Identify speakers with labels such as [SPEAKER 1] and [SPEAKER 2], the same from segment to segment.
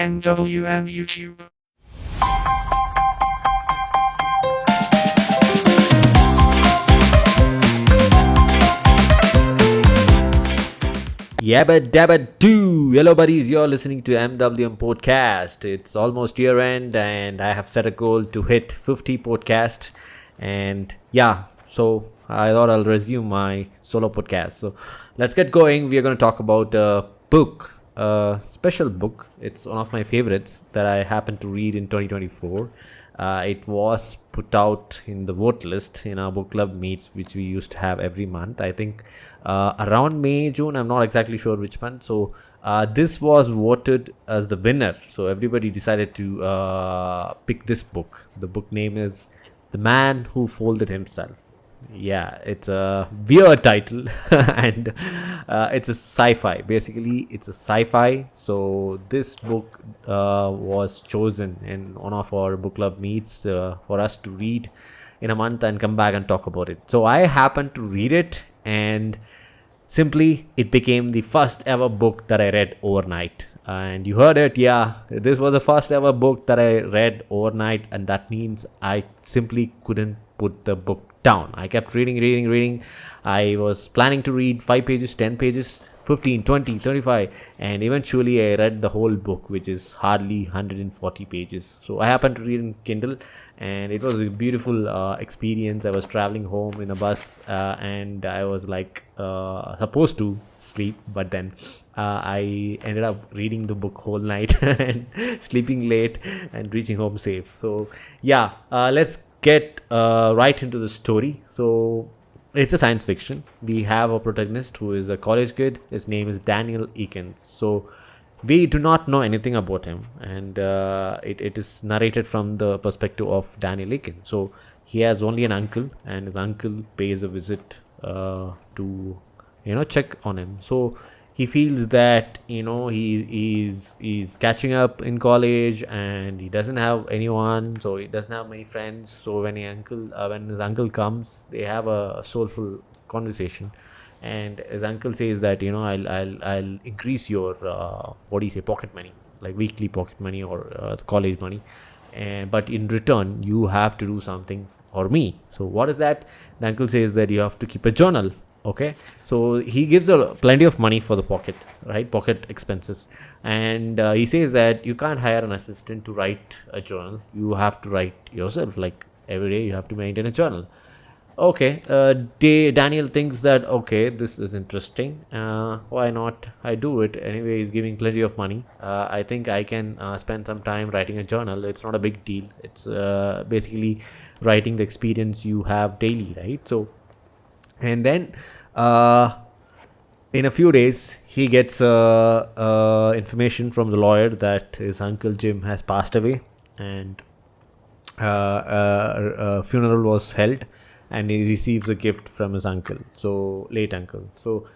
[SPEAKER 1] MWM YouTube.
[SPEAKER 2] Yabba dabba doo! Hello buddies, you're listening to MWM Podcast. It's almost year end and I have set a goal to hit 50 podcasts. And yeah, so I thought I'll resume my solo podcast. So let's get going. We are going to talk about a book, a special book. It's one of my favorites that I happened to read in 2024. It was put out in the vote list in our book club meets, which we used to have every month. I think around May, June, I'm not exactly sure which month. So this was voted as the winner. So everybody decided to pick this book. The book name is The Man Who Folded Himself. Yeah, it's a weird title and it's a sci-fi. Basically, it's a sci-fi. So this book was chosen in one of our book club meets for us to read in a month and come back and talk about it. So I happened to read it, and simply it became the first ever book that I read overnight. And you heard it, yeah, this was the first ever book that I read overnight, and that means I simply couldn't put the book down. I kept reading. I was planning to read 5 pages, 10 pages, 15, 20, 35, and eventually I read the whole book, which is hardly 140 pages. So I happened to read in Kindle, and it was a beautiful experience. I was traveling home in a bus, and I was like supposed to sleep, but then I ended up reading the book whole night and sleeping late and reaching home safe. So yeah, let's get right into the story. So it's a science fiction. We have a protagonist who is a college kid. His name is Daniel Eakins. So we do not know anything about him, and it is narrated from the perspective of Daniel Eakins. So he has only an uncle, and his uncle pays a visit to check on him. So he feels that he's catching up in college and he doesn't have anyone, so he doesn't have many friends. So when his uncle comes, they have a soulful conversation, and his uncle says that I'll increase your pocket money, like weekly pocket money or college money, but in return you have to do something for me. So what is that? The uncle says that you have to keep a journal. Okay, so he gives plenty of money for the pocket expenses, and he says that you can't hire an assistant to write a journal. You have to write yourself. Like every day you have to maintain a journal. Okay, Daniel thinks that okay, this is interesting. Why not? I do it anyway. He's giving plenty of money. I think I can spend some time writing a journal. It's not a big deal. It's basically writing the experience you have daily, right? So, and then in a few days he gets information from the lawyer that his uncle Jim has passed away, and a funeral was held, and he receives a gift from his uncle, so late uncle. So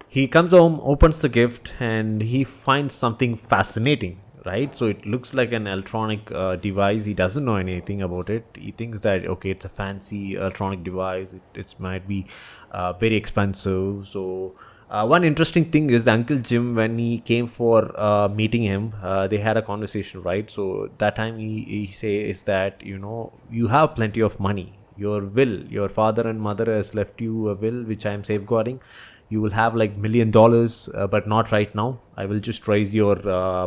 [SPEAKER 2] he comes home, opens the gift, and he finds something fascinating, right? So it looks like an electronic device. He doesn't know anything about it. He thinks that okay, it's a fancy electronic device. It might be very expensive. So one interesting thing is Uncle Jim, when he came for meeting him, they had a conversation, right? So that time he says that you have plenty of money. Your father and mother has left you a will which I am safeguarding. You will have like $1 million, but not right now. I will just raise your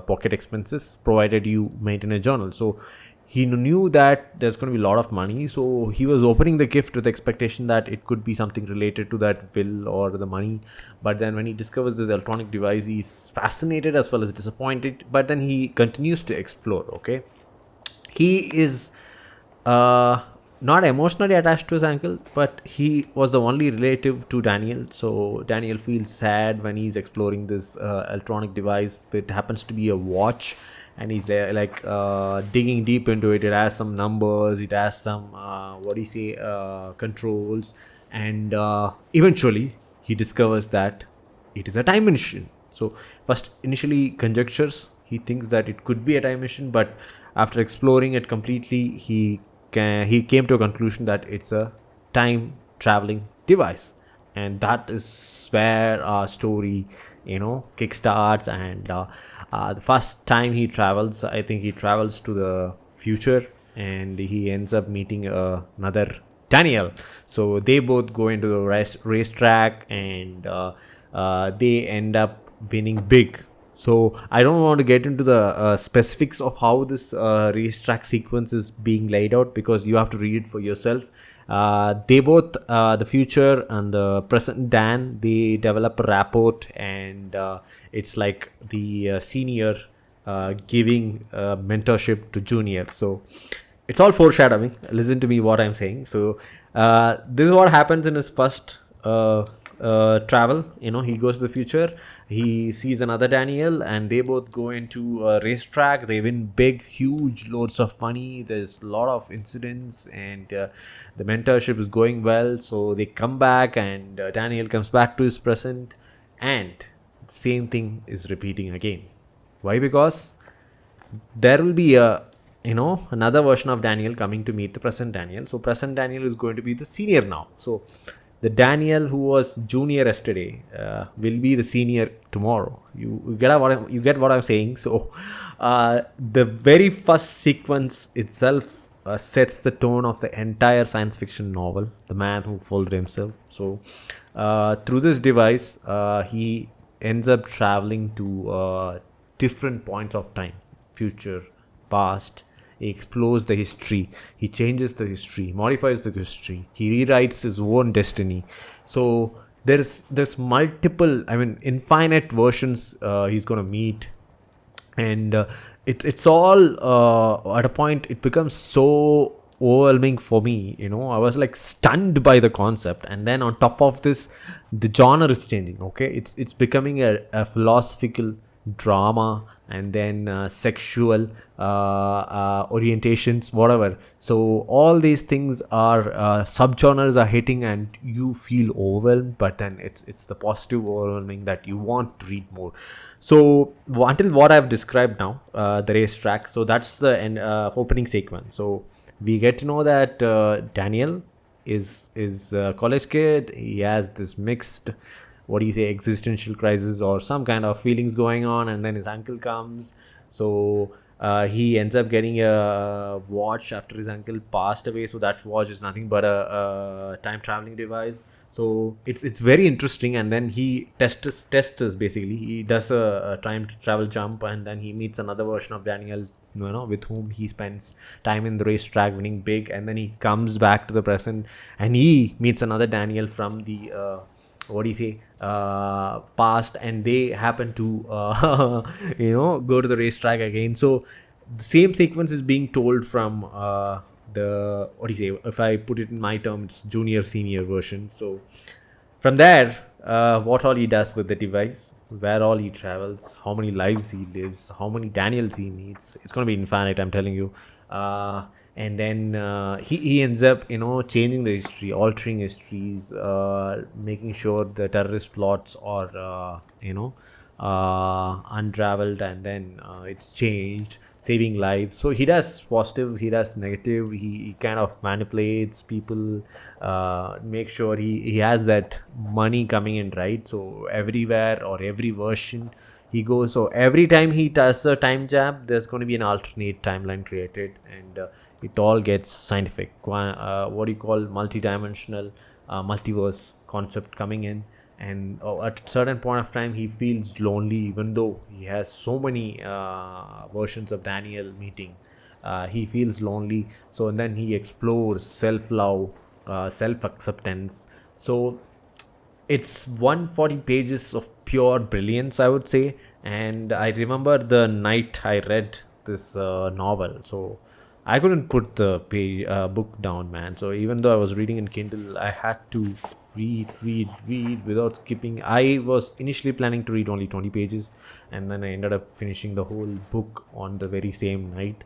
[SPEAKER 2] pocket expenses provided you maintain a journal. So he knew that there's going to be a lot of money. So he was opening the gift with the expectation that it could be something related to that will or the money. But then when he discovers this electronic device, he's fascinated as well as disappointed. But then he continues to explore. Okay, he is not emotionally attached to his uncle, but he was the only relative to Daniel. So Daniel feels sad when he's exploring this electronic device. It happens to be a watch, and he's like digging deep into it. It has some numbers, it has some controls, and eventually he discovers that it is a time machine. So first initially conjectures, he thinks that it could be a time machine, but after exploring it completely, he came to a conclusion that it's a time traveling device, and that is where our story kickstarts. And The first time he travels, I think he travels to the future, and he ends up meeting another Daniel. So they both go into the racetrack, and they end up winning big. So I don't want to get into the specifics of how this racetrack sequence is being laid out, because you have to read it for yourself. They both, the future and the present Dan, they develop a rapport, and it's like the senior giving mentorship to junior. So it's all foreshadowing. Listen to me what I'm saying. So this is what happens in his first travel. He goes to the future, he sees another Daniel, and they both go into a racetrack. They win big, huge loads of money. There's a lot of incidents, and the mentorship is going well. So they come back, and Daniel comes back to his present, and same thing is repeating again. Why? Because there will be another version of Daniel coming to meet the present Daniel. So present Daniel is going to be the senior now. So the Daniel who was junior yesterday will be the senior tomorrow. You get what I'm saying. So the very first sequence itself sets the tone of the entire science fiction novel, The Man Who Folded Himself. So through this device, he ends up traveling to different points of time, future, past. He explores the history, he changes the history, modifies the history, he rewrites his own destiny. So there's multiple, infinite versions he's going to meet, and it's all at a point it becomes so overwhelming for me. I was like stunned by the concept, and then on top of this, the genre is changing. Okay, it's becoming a philosophical drama, and then sexual orientations, whatever. So all these things are subgenres are hitting, and you feel overwhelmed, but then it's the positive overwhelming that you want to read more. So until what I've described now, the racetrack, so that's the opening sequence. So we get to know that Daniel is a college kid. He has this mixed, existential crisis or some kind of feelings going on, and then his uncle comes. So he ends up getting a watch after his uncle passed away. So that watch is nothing but a time traveling device. So it's very interesting, and then he tests basically. He does a time travel jump, and then he meets another version of Daniel, with whom he spends time in the racetrack winning big, and then he comes back to the present, and he meets another Daniel from the past, and they happen to go to the racetrack again. So the same sequence is being told from if I put it in my terms, it's junior senior version. So from there, what all he does with the device, where all he travels, how many lives he lives, how many Daniels he meets, it's going to be infinite, I'm telling you. And then he ends up changing the history, altering histories, making sure the terrorist plots are unraveled, and then it's changed, saving lives. So he does positive, he does negative, he kind of manipulates people, make sure he has that money coming in, right? So everywhere or every version he goes, so every time he does a time jump, there's going to be an alternate timeline created, and it all gets scientific, multi-dimensional multiverse concept coming in. And at a certain point of time, he feels lonely, even though he has so many versions of Daniel meeting. He feels lonely. So and then he explores self-love, self-acceptance. So it's 140 pages of pure brilliance, I would say. And I remember the night I read this novel, so I couldn't put the book down, man. So even though I was reading in Kindle, I had to read without skipping. I was initially planning to read only 20 pages, and then I ended up finishing the whole book on the very same night.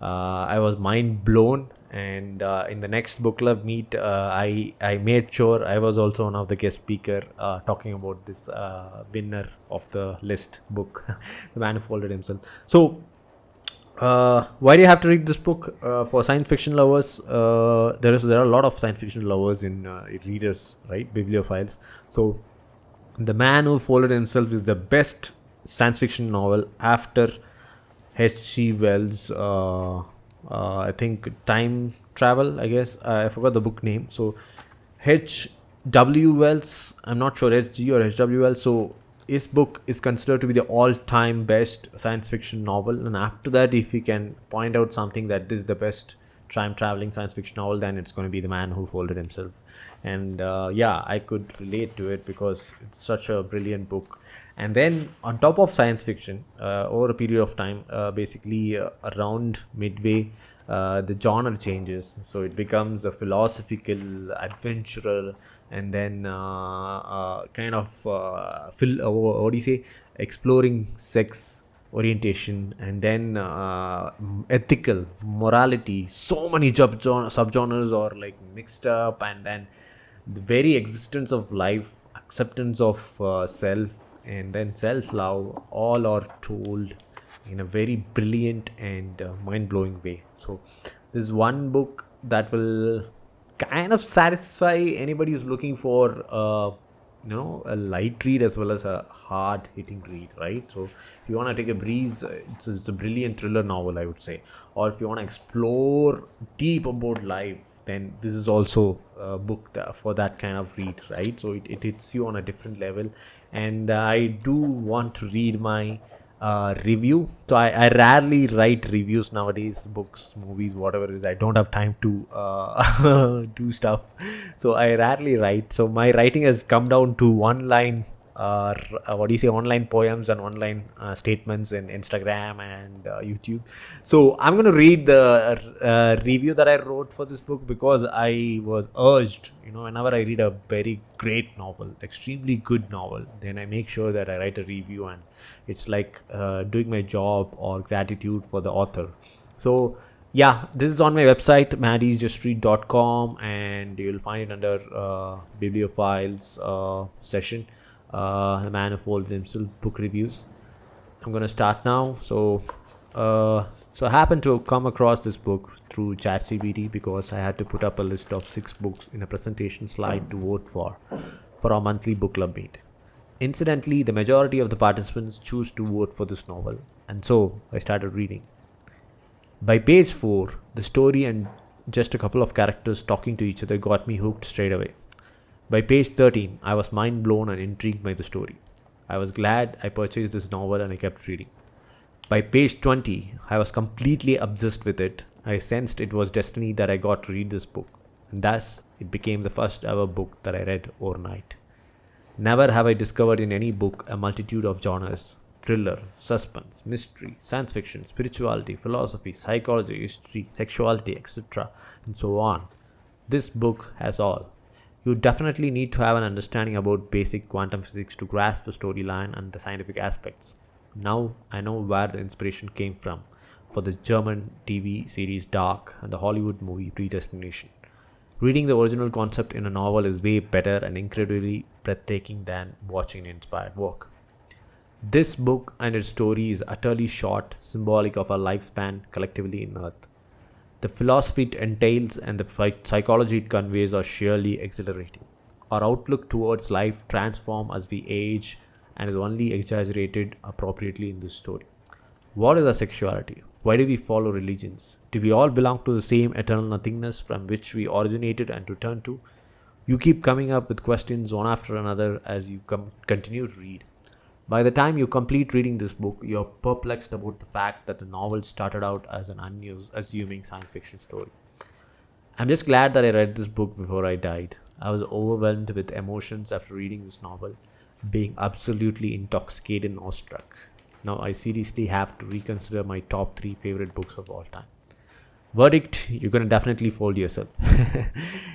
[SPEAKER 2] I was mind blown, and in the next book club meet, I made sure I was also one of the guest speaker talking about this winner of the list book, The Man Who Folded Himself. So why do you have to read this book? For science fiction lovers, there are a lot of science fiction lovers in readers, right? Bibliophiles. So The Man Who Folded Himself is the best science fiction novel after H.G. Wells. I think Time Travel. I guess I forgot the book name. So H.W. Wells. I'm not sure H.G. or H.W. Wells. So his book is considered to be the all-time best science fiction novel. And after that, if you can point out something that this is the best time traveling science fiction novel, then it's going to be The Man Who Folded Himself. And yeah, I could relate to it because it's such a brilliant book. And then on top of science fiction, over a period of time, basically around midway, the genre changes. So it becomes a philosophical adventurer, and then kind of what do you say, exploring sex orientation, and then ethical morality. So many subgenres are like mixed up, and then the very existence of life, acceptance of self, and then self-love, all are told in a very brilliant and mind-blowing way. So this is one book that will kind of satisfy anybody who's looking for a light read as well as a hard hitting read, right? So if you want to take a breeze, it's a brilliant thriller novel, I would say. Or if you want to explore deep about life, then this is also a book for that kind of read, right? So it hits you on a different level. And I do want to read my review. So I rarely write reviews nowadays, books, movies, whatever it is. I don't have time to do stuff, so I rarely write. So my writing has come down to one line, what do you say, online poems and online statements in Instagram and YouTube. So I'm going to read the review that I wrote for this book, because I was urged, whenever I read a very great novel, extremely good novel, then I make sure that I write a review, and it's like doing my job or gratitude for the author. So yeah, this is on my website, maddysjustread.com, and you'll find it under bibliophiles session, The Man Who Folded Himself, book reviews. I'm gonna start now. So I happened to come across this book through ChatGPT, because I had to put up a list of 6 books in a presentation slide to vote for our monthly book club meet. Incidentally, the majority of the participants choose to vote for this novel, and so I started reading. By page 4, the story and just a couple of characters talking to each other got me hooked straight away. By page 13, I was mind blown and intrigued by the story. I was glad I purchased this novel, and I kept reading. By page 20, I was completely obsessed with it. I sensed it was destiny that I got to read this book, and thus it became the first ever book that I read overnight. Never have I discovered in any book a multitude of genres: thriller, suspense, mystery, science fiction, spirituality, philosophy, psychology, history, sexuality, etc., and so on. This book has all. You definitely need to have an understanding about basic quantum physics to grasp the storyline and the scientific aspects. Now I know where the inspiration came from for the German TV series Dark and the Hollywood movie Predestination. Reading the original concept in a novel is way better and incredibly breathtaking than watching an inspired work. This book and its story is utterly short, symbolic of our lifespan collectively in Earth. The philosophy it entails and the psychology it conveys are sheerly exhilarating. Our outlook towards life transforms as we age and is only exaggerated appropriately in this story. What is our sexuality? Why do we follow religions? Do we all belong to the same eternal nothingness from which we originated and return to? You keep coming up with questions one after another as you continue to read. By the time you complete reading this book, you're perplexed about the fact that the novel started out as an unassuming science fiction story. I'm just glad that I read this book before I died. I was overwhelmed with emotions after reading this novel, being absolutely intoxicated and awestruck. Now I seriously have to reconsider my top 3 favorite books of all time. Verdict: you're gonna definitely fold yourself.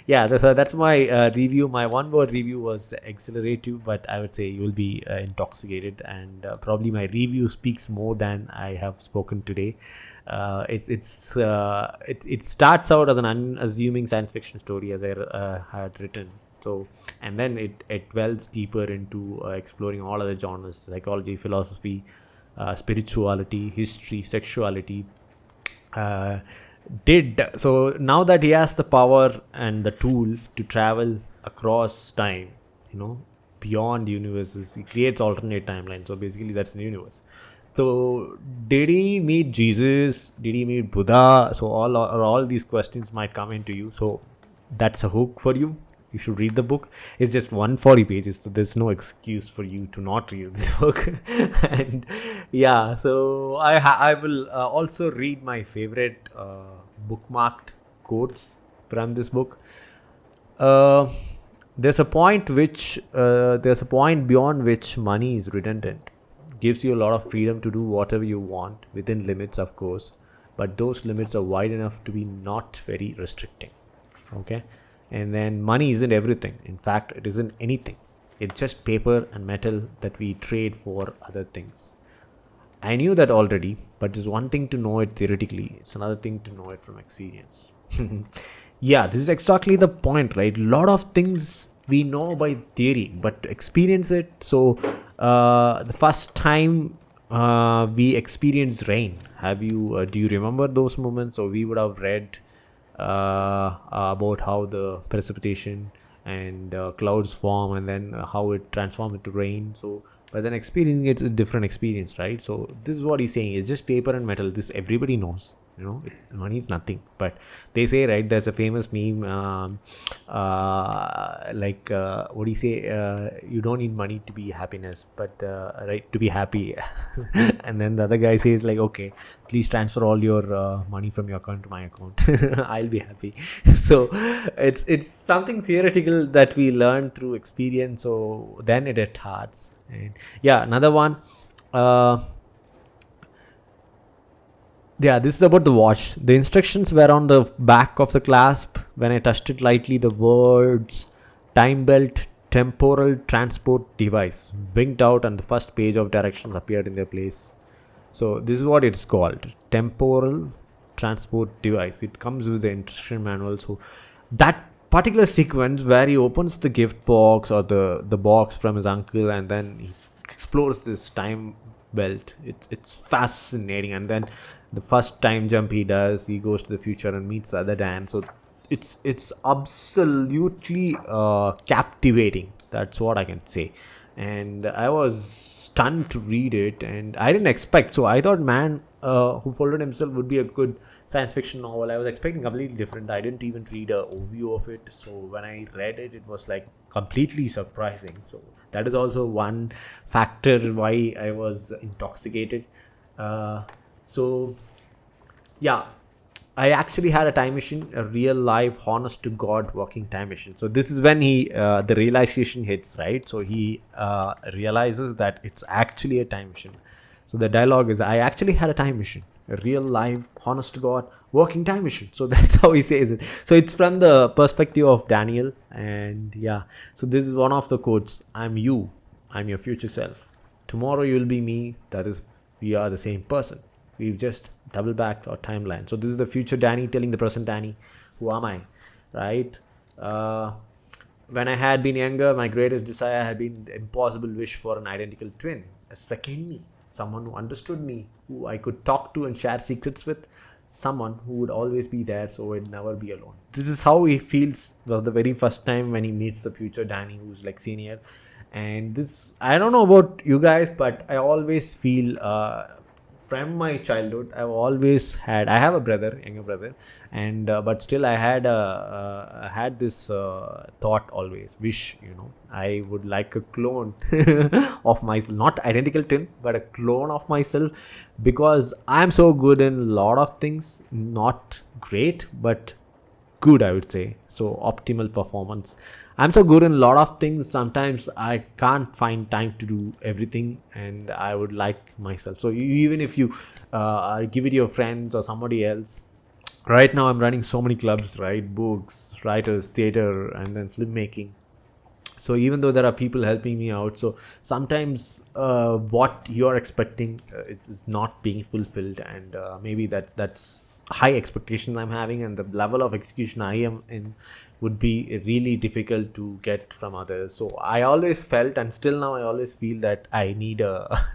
[SPEAKER 2] Yeah, that's my review. My one word review was exhilarative, but I would say you will be intoxicated, and probably my review speaks more than I have spoken today. It starts out as an unassuming science fiction story, as I had written. So, and then it dwells deeper into exploring all other genres: psychology, philosophy, spirituality, history, sexuality. So now that he has the power and the tool to travel across time, beyond universes. He creates alternate timelines. So basically, that's the universe. So did he meet Jesus? Did he meet Buddha? So all these questions might come into you. So that's a hook for you. You should read the book. It's just 140 pages, so there's no excuse for you to not read this book. And yeah, so I will also read my favorite bookmarked quotes from this book. Uh, there's a point beyond which money is redundant. Gives you a lot of freedom to do whatever you want within limits, of course, but those limits are wide enough to be not very restricting. Okay, and then money isn't everything. In fact, it isn't anything. It's just paper and metal that we trade for other things. I knew that already, but it's one thing to know it theoretically, it's another thing to know it from experience. Yeah, this is exactly the point, right? A lot of things we know by theory, but to experience it. So, the first time we experienced rain, do you remember those moments? So, we would have read about how the precipitation and clouds form and then how it transforms into rain. So but then experiencing it's a different experience, right? So this is what he's saying. It's just paper and metal. This everybody knows. Money is nothing. But they say, right, there's a famous meme what do you say, you don't need money to be happiness, but right, to be happy. And then the other guy says like, okay, please transfer all your money from your account to my account. I'll be happy. So it's something theoretical that we learn through experience, so then it hit hearts. And yeah, another one, yeah, this is about the watch. The instructions were on the back of the clasp. When I touched it lightly, the words time belt temporal transport device winked out and the first page of directions appeared in their place. So this is what it's called, temporal transport device. It comes with the instruction manual. So that particular sequence where he opens the gift box or the box from his uncle and then he explores this time belt, it's fascinating. And then the first time jump he does, he goes to the future and meets the other Dan. So it's absolutely captivating, that's what I can say. And I was stunned to read it, and I didn't expect. So I thought Man Who Folded Himself would be a good science fiction novel. I was expecting completely different. I didn't even read a overview of it, so when I read it, it was like completely surprising. So that is also one factor why I was intoxicated. So yeah, I actually had a time machine, a real live, honest to God working time machine. So this is when the realization hits, right? So he realizes that it's actually a time machine. So the dialogue is, I actually had a time machine, a real live, honest to God working time machine. So that's how he says it. So it's from the perspective of Daniel. And yeah, so this is one of the quotes. I'm you. I'm your future self. Tomorrow you'll be me. That is, we are the same person. We've just double backed our timeline. So this is the future Danny telling the present Danny, who am I, right? When I had been younger, my greatest desire had been the impossible wish for an identical twin, a second me, someone who understood me, who I could talk to and share secrets with, someone who would always be there so I'd never be alone. This is how he feels for the very first time when he meets the future Danny, who's like senior. And this, I don't know about you guys, but I always feel from my childhood, I have a younger brother, and but still I had this thought always, wish, I would like a clone of myself, not identical twin, but a clone of myself, because I'm so good in a lot of things, not great, but good, I would say. So optimal performance. I'm so good in a lot of things. Sometimes I can't find time to do everything, and I would like myself. So even if you give it to your friends or somebody else, right now I'm running so many clubs, right? Books, writers, theater, and then filmmaking. So even though there are people helping me out, so sometimes what you're expecting is not being fulfilled, and maybe that's high expectations I'm having, and the level of execution I am in would be really difficult to get from others. So I always felt, and still now I always feel, that I need a,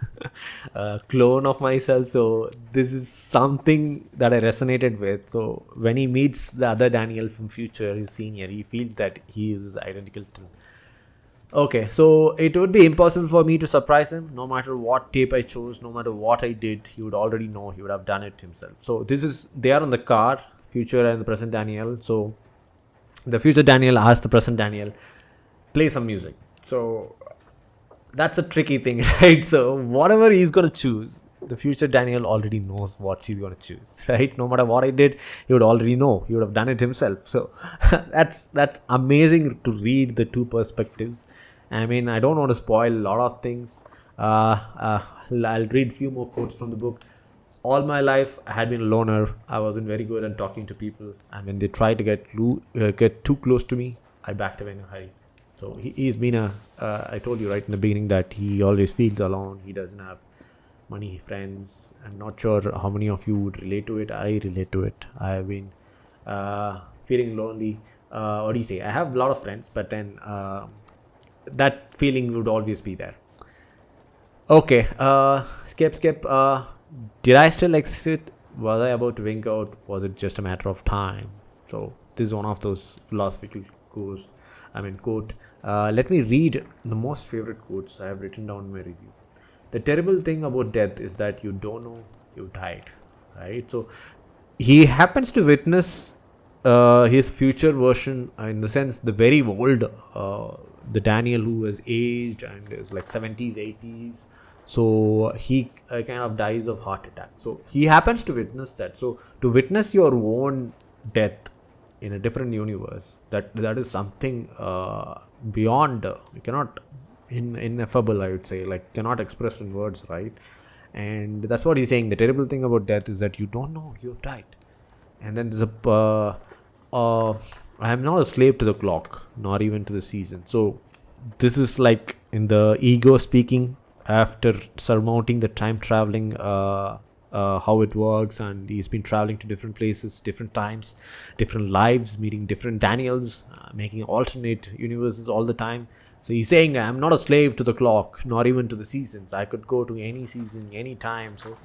[SPEAKER 2] a clone of myself. So this is something that I resonated with. So when he meets the other Daniel from future, his senior, he feels that he is identical to. Okay, so it would be impossible for me to surprise him. No matter what tape I chose, no matter what I did, he would already know. He would have done it himself. So they are on the car, future and the present Daniel. So the future Daniel asked the present Daniel, play some music. So that's a tricky thing, right? So whatever he's gonna choose, the future Daniel already knows what he's gonna choose, right? No matter what I did, he would already know. He would have done it himself. So that's amazing to read the two perspectives. I mean, I don't want to spoil a lot of things. I'll read few more quotes from the book. All my life, I had been a loner. I wasn't very good at talking to people, and when they tried to get too close to me, I backed away in a hurry. So he's been I told you right in the beginning that he always feels alone. He doesn't have many friends. I'm not sure how many of you would relate to it. I relate to it. I've been feeling lonely. What do you say? I have a lot of friends, but then that feeling would always be there. Okay, skip. Did I still exit? Was I about to wink out? Was it just a matter of time? So this is one of those philosophical quote. Let me read the most favorite quotes I have written down in my review. The terrible thing about death is that you don't know you died, right? So he happens to witness his future version, in the sense the very old, the Daniel who is aged and is like 70s, 80s. So he kind of dies of heart attack. So he happens to witness that. So to witness your own death in a different universe, that is something beyond, you cannot ineffable, I would say, like cannot express in words, right? And that's what he's saying. The terrible thing about death is that you don't know you've died. And then there's I am not a slave to the clock, not even to the season. So this is like in the ego speaking after surmounting the time traveling, how it works, and he's been traveling to different places, different times, different lives, meeting different Daniels, making alternate universes all the time. So he's saying, I'm not a slave to the clock, not even to the seasons. I could go to any season, any time. So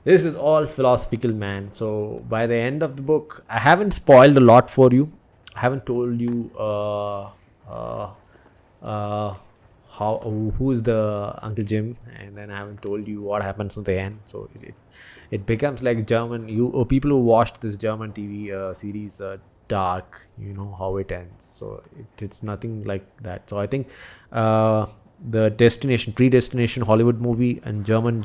[SPEAKER 2] this is all philosophical, man. So by the end of the book, I haven't spoiled a lot for you. I haven't told you who is the Uncle Jim, and then I haven't told you what happens at the end. So it becomes like German. People who watched this German TV series Dark, you know how it ends. So it's nothing like that. So I think the Predestination Hollywood movie and German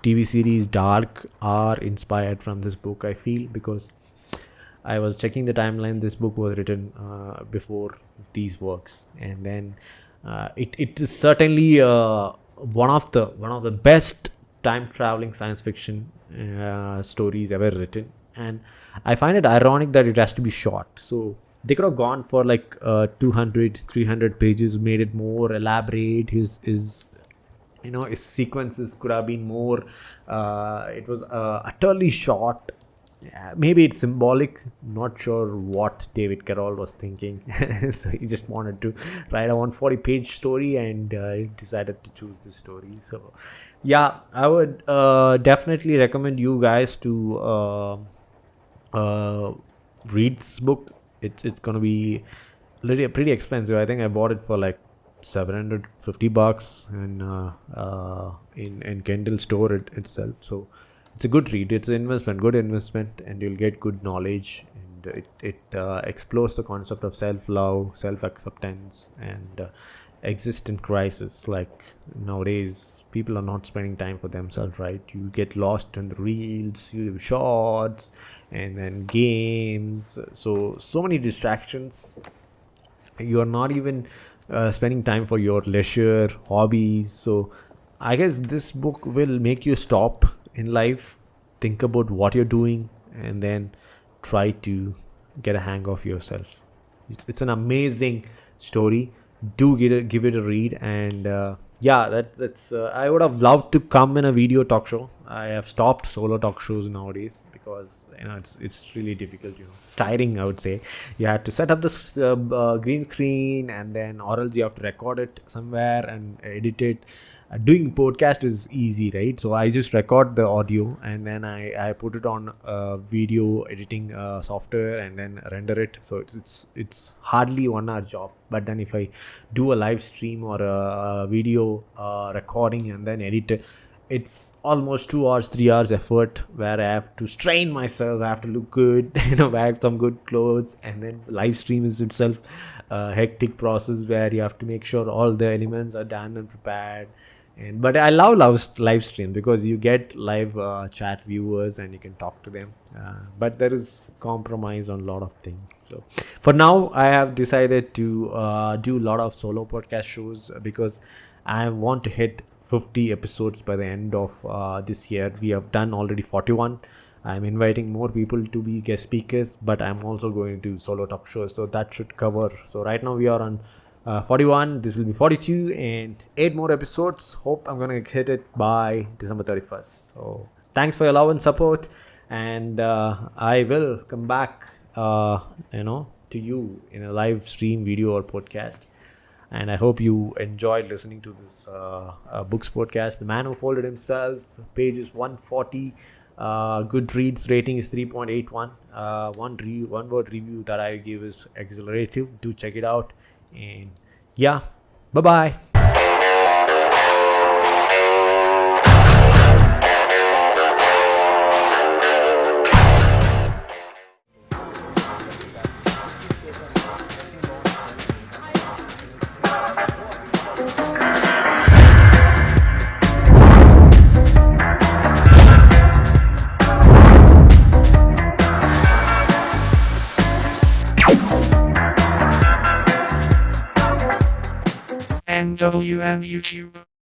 [SPEAKER 2] TV series Dark are inspired from this book, I feel, because I was checking the timeline. This book was written before these works, and then it is certainly one of the best time traveling science fiction stories ever written. And I find it ironic that it has to be short. So they could have gone for like 200-300 pages, made it more elaborate. His sequences could have been more. It was utterly short. Yeah, maybe it's symbolic. Not sure what David Gerrold was thinking. So he just wanted to write a 140-page story, and he decided to choose this story. So yeah, I would definitely recommend you guys to read this book. It's gonna be pretty expensive. I think I bought it for like $750 in Kindle store itself. So it's a good read. It's an good investment, and you'll get good knowledge. And it explores the concept of self-love, self-acceptance, and existent crisis. Like nowadays, people are not spending time for themselves, right? You get lost in the reels, you have shorts, and then games. So many distractions. You are not even spending time for your leisure, hobbies. So I guess this book will make you stop in life, think about what you're doing, and then try to get a hang of yourself. It's an amazing story. Do give it a read. And that's I would have loved to come in a video talk show. I have stopped solo talk shows nowadays because it's really difficult, tiring, I would say. You have to set up this green screen, and then or else you have to record it somewhere and edit it. doing podcast is easy, right? So I just record the audio and then I put it on video editing software and then render it. So it's hardly 1 hour job. But then if I do a live stream or a video recording and then edit it, it's almost 2 hours 3 hours effort where I have to strain myself. I have to look good, wear some good clothes, and then live stream is itself a hectic process where you have to make sure all the elements are done and prepared. And but I love live stream because you get live chat viewers and you can talk to them, but there is compromise on a lot of things. So for now I have decided to do a lot of solo podcast shows because I want to hit 50 episodes by the end of this year. We have done already 41. I'm inviting more people to be guest speakers, but I'm also going to do solo talk shows, so that should cover. So right now we are on 41. This will be 42 and 8 more episodes. Hope I'm gonna hit it by December 31st. So thanks for your love and support, and I will come back to you in a live stream video or podcast. And I hope you enjoyed listening to this books podcast. The Man Who Folded Himself, pages 140. GoodReads rating is 3.81. One word review that I give is exhilarative. Do check it out. And yeah, bye bye.
[SPEAKER 1] MWM YouTube.